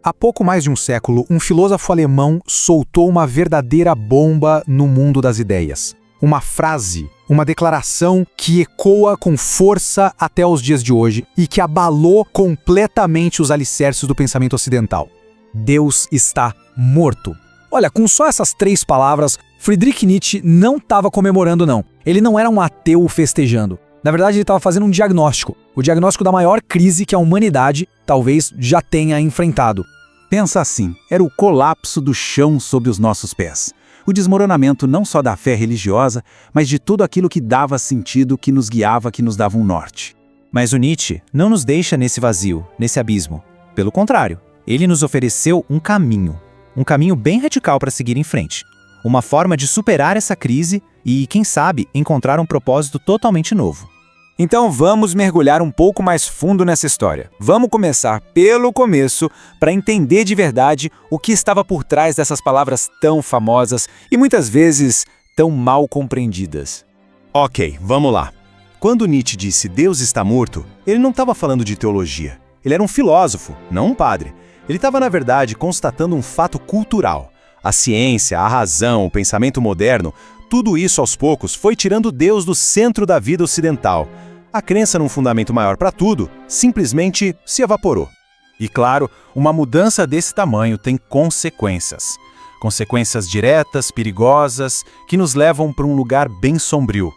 Há pouco mais de um século, um filósofo alemão soltou uma verdadeira bomba no mundo das ideias. Uma frase, uma declaração que ecoa com força até os dias de hoje e que abalou completamente os alicerces do pensamento ocidental. Deus está morto. Olha, com só essas 3 palavras, Friedrich Nietzsche não estava comemorando, não. Ele não era um ateu festejando. Na verdade, ele estava fazendo um diagnóstico. O diagnóstico da maior crise que a humanidade talvez já tenha enfrentado. Pensa assim, era o colapso do chão sob os nossos pés. O desmoronamento não só da fé religiosa, mas de tudo aquilo que dava sentido, que nos guiava, que nos dava um norte. Mas o Nietzsche não nos deixa nesse vazio, nesse abismo. Pelo contrário, ele nos ofereceu um caminho bem radical para seguir em frente. Uma forma de superar essa crise e, quem sabe, encontrar um propósito totalmente novo. Então vamos mergulhar um pouco mais fundo nessa história. Vamos começar pelo começo para entender de verdade o que estava por trás dessas palavras tão famosas e muitas vezes tão mal compreendidas. Ok, vamos lá. Quando Nietzsche disse Deus está morto, ele não estava falando de teologia. Ele era um filósofo, não um padre. Ele estava, na verdade, constatando um fato cultural. A ciência, a razão, o pensamento moderno, tudo isso aos poucos foi tirando Deus do centro da vida ocidental. A crença num fundamento maior para tudo simplesmente se evaporou. E claro, uma mudança desse tamanho tem consequências. Consequências diretas, perigosas, que nos levam para um lugar bem sombrio.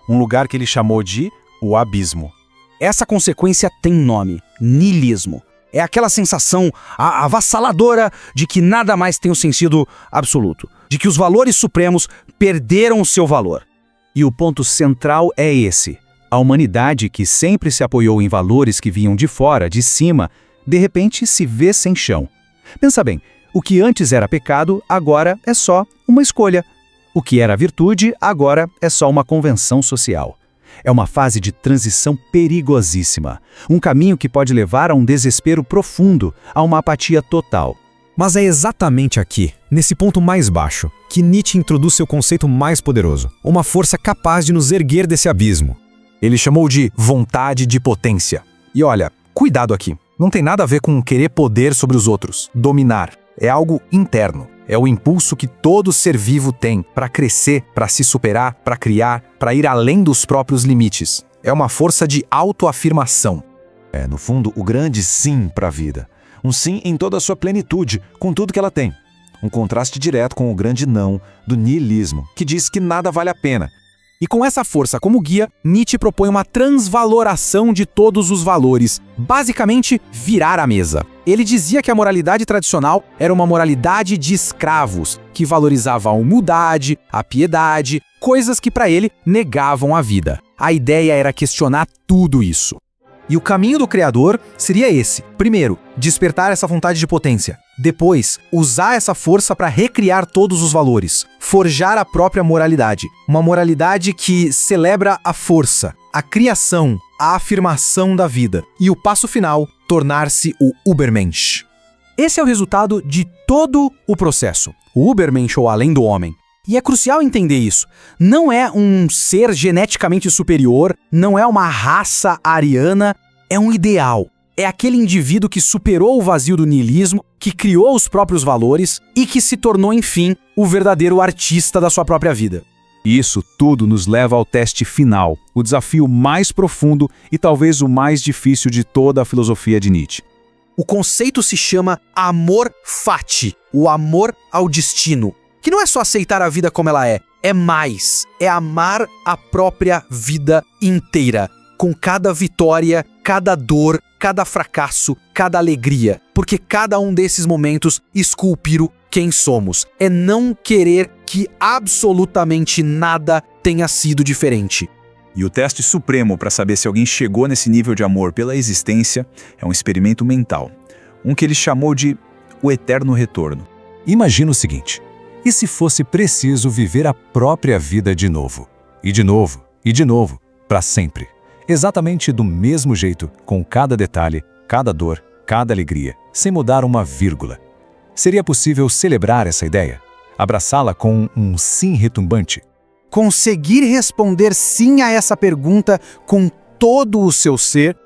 Um lugar que ele chamou de o abismo. Essa consequência tem nome: niilismo. É aquela sensação avassaladora de que nada mais tem um sentido absoluto, de que os valores supremos perderam o seu valor. E o ponto central é esse. A humanidade, que sempre se apoiou em valores que vinham de fora, de cima, de repente se vê sem chão. Pensa bem, o que antes era pecado, agora é só uma escolha. O que era virtude, agora é só uma convenção social. É uma fase de transição perigosíssima. Um caminho que pode levar a um desespero profundo, a uma apatia total. Mas é exatamente aqui, nesse ponto mais baixo, que Nietzsche introduz seu conceito mais poderoso, uma força capaz de nos erguer desse abismo. Ele chamou de vontade de potência. E olha, cuidado aqui, não tem nada a ver com querer poder sobre os outros, dominar. É algo interno. É o impulso que todo ser vivo tem para crescer, para se superar, para criar, para ir além dos próprios limites. É uma força de autoafirmação. É, no fundo, o grande sim para a vida. Um sim em toda a sua plenitude, com tudo que ela tem. Um contraste direto com o grande não do niilismo, que diz que nada vale a pena. E com essa força como guia, Nietzsche propõe uma transvaloração de todos os valores, basicamente virar a mesa. Ele dizia que a moralidade tradicional era uma moralidade de escravos, que valorizava a humildade, a piedade, coisas que para ele negavam a vida. A ideia era questionar tudo isso. E o caminho do Criador seria esse. Primeiro, despertar essa vontade de potência. Depois, usar essa força para recriar todos os valores. Forjar a própria moralidade. Uma moralidade que celebra a força, a criação, a afirmação da vida. E o passo final, tornar-se o Übermensch. Esse é o resultado de todo o processo. O Übermensch, ou além do homem. E é crucial entender isso. Não é um ser geneticamente superior, não é uma raça ariana, é um ideal. É aquele indivíduo que superou o vazio do niilismo, que criou os próprios valores e que se tornou, enfim, o verdadeiro artista da sua própria vida. Isso tudo nos leva ao teste final, o desafio mais profundo e talvez o mais difícil de toda a filosofia de Nietzsche. O conceito se chama amor fati, o amor ao destino. Que não é só aceitar a vida como ela é mais, é amar a própria vida inteira, com cada vitória, cada dor, cada fracasso, cada alegria, porque cada um desses momentos esculpiram quem somos. É não querer que absolutamente nada tenha sido diferente. E o teste supremo para saber se alguém chegou nesse nível de amor pela existência é um experimento mental, um que ele chamou de o eterno retorno. Imagina o seguinte: e se fosse preciso viver a própria vida de novo? E de novo, e de novo, para sempre. Exatamente do mesmo jeito, com cada detalhe, cada dor, cada alegria, sem mudar uma vírgula. Seria possível celebrar essa ideia? Abraçá-la com um sim retumbante? Conseguir responder sim a essa pergunta com todo o seu ser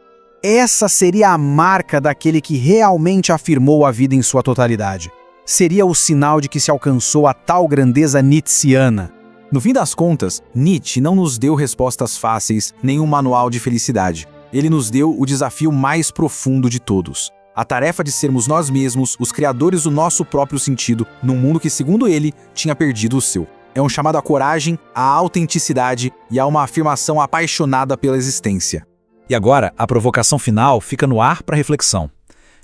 Essa seria a marca daquele que realmente afirmou a vida em sua totalidade. Seria o sinal de que se alcançou a tal grandeza nietzschiana. No fim das contas, Nietzsche não nos deu respostas fáceis nem um manual de felicidade. Ele nos deu o desafio mais profundo de todos. A tarefa de sermos nós mesmos os criadores do nosso próprio sentido, num mundo que, segundo ele, tinha perdido o seu. É um chamado à coragem, à autenticidade e a uma afirmação apaixonada pela existência. E agora, a provocação final fica no ar para reflexão.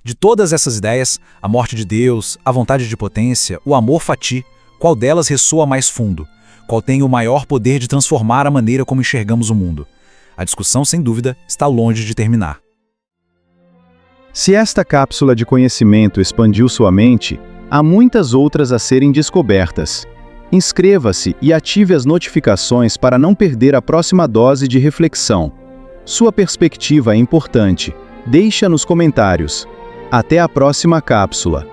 De todas essas ideias, a morte de Deus, a vontade de potência, o amor fati, qual delas ressoa mais fundo? Qual tem o maior poder de transformar a maneira como enxergamos o mundo? A discussão, sem dúvida, está longe de terminar. Se esta cápsula de conhecimento expandiu sua mente, há muitas outras a serem descobertas. Inscreva-se e ative as notificações para não perder a próxima dose de reflexão. Sua perspectiva é importante. Deixa nos comentários. Até a próxima cápsula.